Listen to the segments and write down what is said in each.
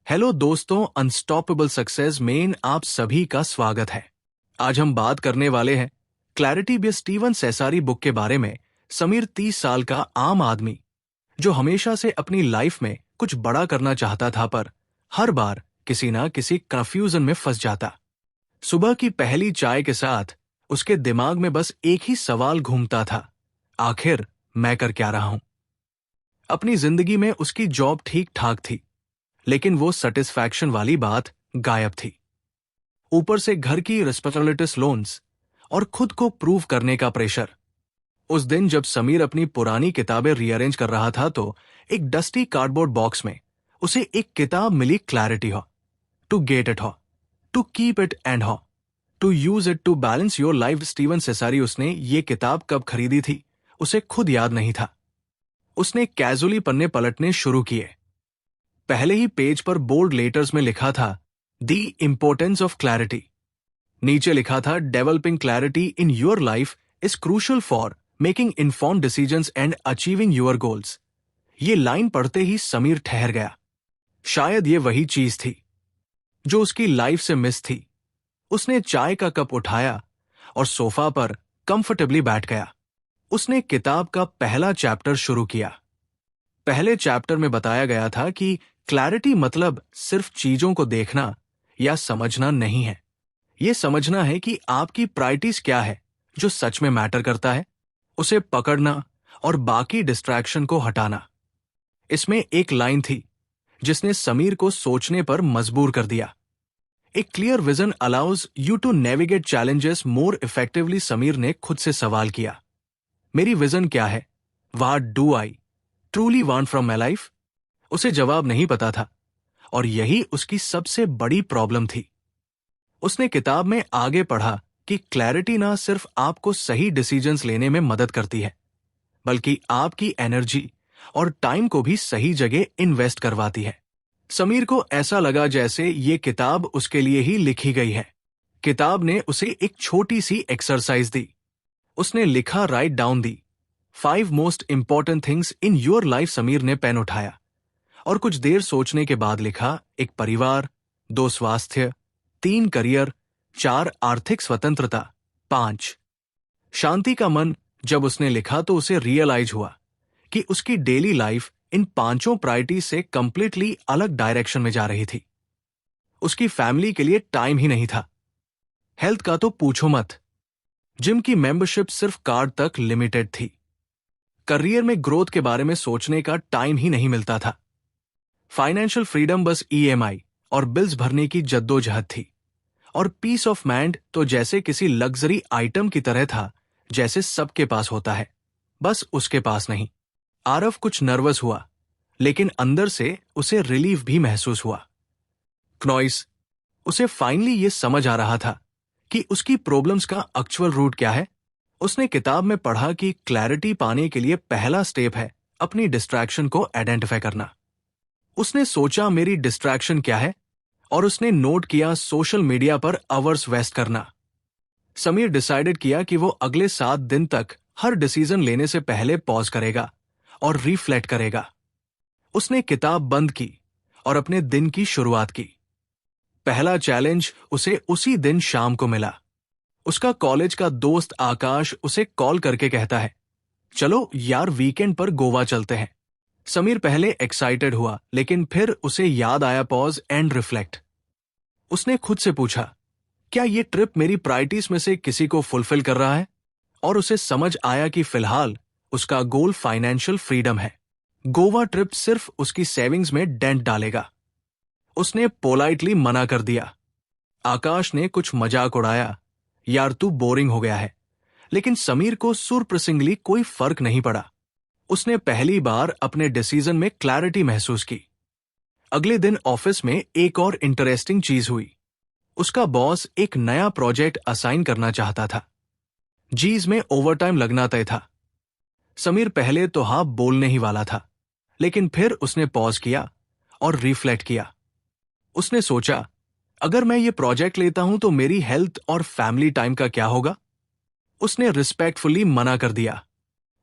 Hello दोस्तों, unstoppable success में आप सभी का स्वागत है। आज हम बात करने वाले हैं क्लैरिटी बाय स्टीवन सेसारी बुक के बारे में। समीर 30 साल का आम आदमी जो हमेशा से अपनी लाइफ में कुछ बड़ा करना चाहता था, पर हर बार किसी ना किसी कंफ्यूजन में फंस जाता। सुबह की पहली चाय के साथ उसके दिमाग में बस एक ही सवाल घूमता था, आखिर मैं कर क्या रहा हूं। अपनी जिंदगी में उसकी जॉब ठीक ठाक थी, लेकिन वो सेटिस्फैक्शन वाली बात गायब थी। ऊपर से घर की रिस्पॉन्सिबिलिटीज, लोन्स और खुद को प्रूव करने का प्रेशर। उस दिन जब समीर अपनी पुरानी किताबें रीअरेंज कर रहा था, तो एक डस्टी कार्डबोर्ड बॉक्स में उसे एक किताब मिली, clarity how to get it, how to keep it and how to use it to balance your life. Steven Cesari. उसने ये किताब कब खरीदी थी उसे खुद याद नहीं था। उसने कैजुअली पन्ने पलटने शुरू किए। पहले ही पेज पर बोल्ड लेटर्स में लिखा था, द इंपॉर्टेंस ऑफ क्लैरिटी। नीचे लिखा था, developing clarity in your life is crucial for making informed decisions and achieving your goals. ये लाइन पढ़ते ही समीर ठहर गया। शायद ये वही चीज थी जो उसकी लाइफ से मिस थी। उसने चाय का कप उठाया और सोफा पर कंफर्टेबली बैठ गया। उसने किताब का पहला चैप्टर शुरू किया। पहले चैप्टर में बताया गया था कि क्लैरिटी मतलब सिर्फ चीजों को देखना या समझना नहीं है। यह समझना है कि आपकी प्रायोरिटीज क्या है, जो सच में मैटर करता है, उसे पकड़ना और बाकी डिस्ट्रैक्शन को हटाना। इसमें एक लाइन थी जिसने समीर को सोचने पर मजबूर कर दिया। एक clear vision allows you to navigate challenges more effectively. Sameer ने खुद से सवाल किया, मेरी विजन क्या है? What do I truly want from my life? उसे जवाब नहीं पता था, और यही उसकी सबसे बड़ी प्रॉब्लम थी। उसने किताब में आगे पढ़ा कि क्लैरिटी ना सिर्फ आपको सही डिसीजंस लेने में मदद करती है, बल्कि आपकी एनर्जी और टाइम को भी सही जगह इन्वेस्ट करवाती है। समीर को ऐसा लगा जैसे ये किताब उसके लिए ही लिखी गई है। किताब ने उसे एक छोटी सी एक्सरसाइज दी। उसने लिखा, write down the 5 most important things in your life. Sameer ने पेन उठाया और कुछ देर सोचने के बाद लिखा, 1 परिवार, 2 स्वास्थ्य, 3 करियर, 4 आर्थिक स्वतंत्रता, 5 शांति का मन। जब उसने लिखा तो उसे रियलाइज हुआ कि उसकी डेली लाइफ इन 5 प्रायोरिटी से कंप्लीटली अलग डायरेक्शन में जा रही थी। उसकी फैमिली के लिए टाइम ही नहीं था। हेल्थ का तो पूछो मत, जिम की मेंबरशिप सिर्फ कार्ड तक लिमिटेड थी। करियर में ग्रोथ के बारे में सोचने का टाइम ही नहीं मिलता था। फाइनेंशियल फ्रीडम बस ईएमआई और बिल्स भरने की जद्दोजहद थी। और पीस ऑफ माइंड तो जैसे किसी लग्जरी आइटम की तरह था, जैसे सबके पास होता है, बस उसके पास नहीं। आरव कुछ नर्वस हुआ, लेकिन अंदर से उसे रिलीफ भी महसूस हुआ। क्नॉइस, उसे फाइनली ये समझ आ रहा था कि उसकी प्रॉब्लम्स का एक्चुअल रूट क्या है। उसने किताब में पढ़ा कि क्लैरिटी पाने के लिए पहला स्टेप है अपनी डिस्ट्रैक्शन को आइडेंटिफाई करना। उसने सोचा, मेरी डिस्ट्रैक्शन क्या है, और उसने नोट किया, सोशल मीडिया पर आवर्स वेस्ट करना। समीर डिसाइडेड किया कि वो अगले 7 दिन तक हर डिसीजन लेने से पहले पॉज करेगा और रिफ्लेक्ट करेगा। उसने किताब बंद की और अपने दिन की शुरुआत की। पहला चैलेंज उसे उसी दिन शाम को मिला। उसका कॉलेज का दोस्त आकाश उसे कॉल करके कहता है, चलो यार वीकेंड पर गोवा चलते हैं। समीर पहले एक्साइटेड हुआ, लेकिन फिर उसे याद आया, पॉज एंड रिफ्लेक्ट। उसने खुद से पूछा, क्या ये ट्रिप मेरी प्रायोरिटीज में से किसी को फुलफिल कर रहा है? और उसे समझ आया कि फिलहाल उसका गोल फाइनेंशियल फ्रीडम है। गोवा ट्रिप सिर्फ उसकी सेविंग्स में डेंट डालेगा। उसने पोलाइटली मना कर दिया। आकाश ने कुछ मजाक उड़ाया, यार तू बोरिंग हो गया है, लेकिन समीर को सुरप्रसिंगली कोई फर्क नहीं पड़ा। उसने पहली बार अपने डिसीजन में क्लैरिटी महसूस की। अगले दिन ऑफिस में एक और इंटरेस्टिंग चीज हुई। उसका बॉस एक नया प्रोजेक्ट असाइन करना चाहता था। जीज में ओवरटाइम लगना तय था। समीर पहले तो हाँ बोलने ही वाला था, लेकिन फिर उसने पॉज किया और रिफ्लेक्ट किया। उसने सोचा, अगर मैं ये प्रोजेक्ट लेता हूं तो मेरी हेल्थ और फैमिली टाइम का क्या होगा? उसने रिस्पेक्टफुली मना कर दिया।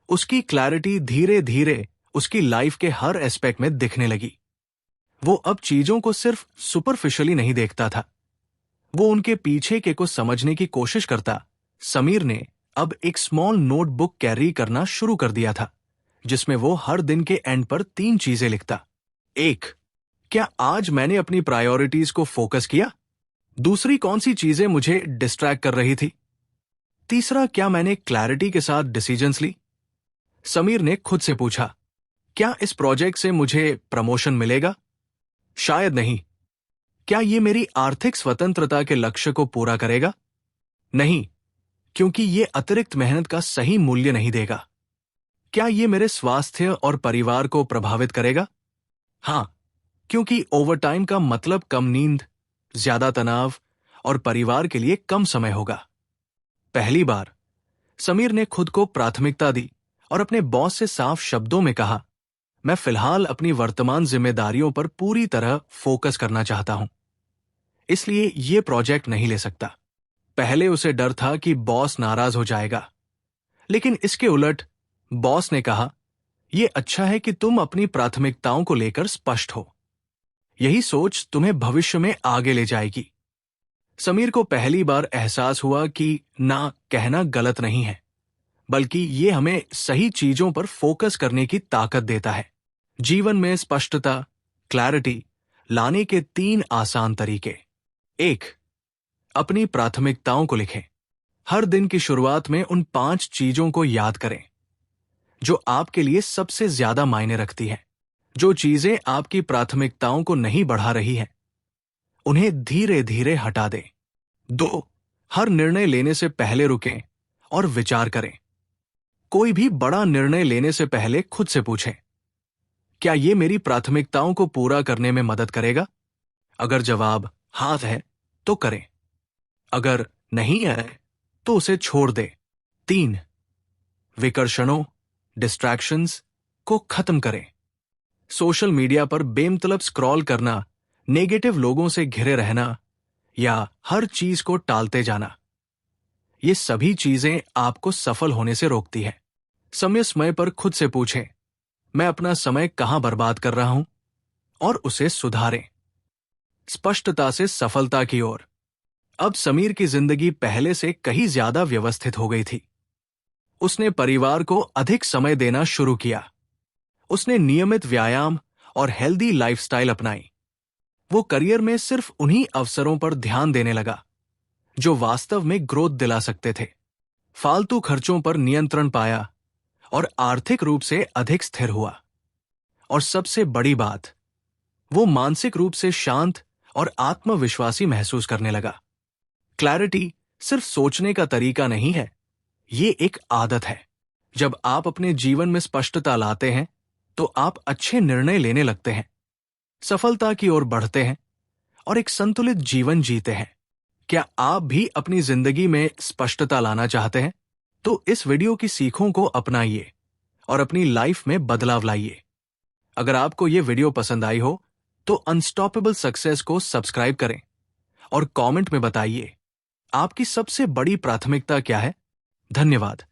उसकी क्लैरिटी धीरे धीरे उसकी लाइफ के हर एस्पेक्ट में दिखने लगी। वो अब चीजों को सिर्फ सुपरफिशियली नहीं देखता था, वो उनके पीछे के को समझने की कोशिश करता। समीर ने अब एक स्मॉल नोटबुक कैरी करना शुरू कर दिया था, जिसमें वो हर दिन के एंड पर 3 चीजें लिखता। 1. क्या आज मैंने अपनी प्रायोरिटीज को फोकस किया? दूसरी, कौन सी चीजें मुझे डिस्ट्रैक्ट कर रही थी? तीसरा, क्या मैंने क्लैरिटी के साथ डिसीजंस ली? समीर ने खुद से पूछा, क्या इस प्रोजेक्ट से मुझे प्रमोशन मिलेगा? शायद नहीं। क्या ये मेरी आर्थिक स्वतंत्रता के लक्ष्य को पूरा करेगा? नहीं, क्योंकि ये अतिरिक्त मेहनत का सही मूल्य नहीं देगा। क्या ये मेरे स्वास्थ्य और परिवार को प्रभावित करेगा? हां, क्योंकि ओवरटाइम का मतलब कम नींद, ज्यादा तनाव और परिवार के लिए कम समय होगा। पहली बार समीर ने खुद को प्राथमिकता दी और अपने बॉस से साफ शब्दों में कहा, मैं फिलहाल अपनी वर्तमान जिम्मेदारियों पर पूरी तरह फोकस करना चाहता हूं, इसलिए ये प्रोजेक्ट नहीं ले सकता। पहले उसे डर था कि बॉस नाराज हो जाएगा, लेकिन इसके उलट बॉस ने कहा, यह अच्छा है कि तुम अपनी प्राथमिकताओं को लेकर स्पष्ट हो। यही सोच तुम्हें भविष्य में आगे ले जाएगी। समीर को पहली बार एहसास हुआ कि ना कहना गलत नहीं है, बल्कि ये हमें सही चीजों पर फोकस करने की ताकत देता है। जीवन में स्पष्टता, क्लैरिटी लाने के 3 आसान तरीके। 1. अपनी प्राथमिकताओं को लिखें। हर दिन की शुरुआत में उन 5 चीजों को याद करें जो आपके लिए सबसे ज्यादा मायने रखती हैं। जो चीजें आपकी प्राथमिकताओं को नहीं बढ़ा रही हैं, उन्हें धीरे धीरे हटा दें। 2. हर निर्णय लेने से पहले रुकें और विचार करें। कोई भी बड़ा निर्णय लेने से पहले खुद से पूछें, क्या ये मेरी प्राथमिकताओं को पूरा करने में मदद करेगा? अगर जवाब हाँ है तो करें, अगर नहीं है तो उसे छोड़ दें। 3. विकर्षणों, डिस्ट्रैक्शंस को खत्म करें। सोशल मीडिया पर बेमतलब स्क्रॉल करना, नेगेटिव लोगों से घिरे रहना या हर चीज को टालते जाना, ये सभी चीजें आपको सफल होने से रोकती है। समय पर खुद से पूछें, मैं अपना समय कहां बर्बाद कर रहा हूं, और उसे सुधारें। स्पष्टता से सफलता की ओर। अब समीर की जिंदगी पहले से कहीं ज्यादा व्यवस्थित हो गई थी। उसने परिवार को अधिक समय देना शुरू किया। उसने नियमित व्यायाम और हेल्दी लाइफस्टाइल अपनाई। वो करियर में सिर्फ उन्हीं अवसरों पर ध्यान देने लगा जो वास्तव में ग्रोथ दिला सकते थे। फालतू खर्चों पर नियंत्रण पाया और आर्थिक रूप से अधिक स्थिर हुआ। और सबसे बड़ी बात, वो मानसिक रूप से शांत और आत्मविश्वासी महसूस करने लगा। क्लैरिटी सिर्फ सोचने का तरीका नहीं है, ये एक आदत है। जब आप अपने जीवन में स्पष्टता लाते हैं तो आप अच्छे निर्णय लेने लगते हैं, सफलता की ओर बढ़ते हैं और एक संतुलित जीवन जीते हैं। क्या आप भी अपनी जिंदगी में स्पष्टता लाना चाहते हैं? तो इस वीडियो की सीखों को अपनाइए और अपनी लाइफ में बदलाव लाइए। अगर आपको यह वीडियो पसंद आई हो तो अनस्टॉपेबल सक्सेस को सब्सक्राइब करें और कमेंट में बताइए आपकी सबसे बड़ी प्राथमिकता क्या है। धन्यवाद।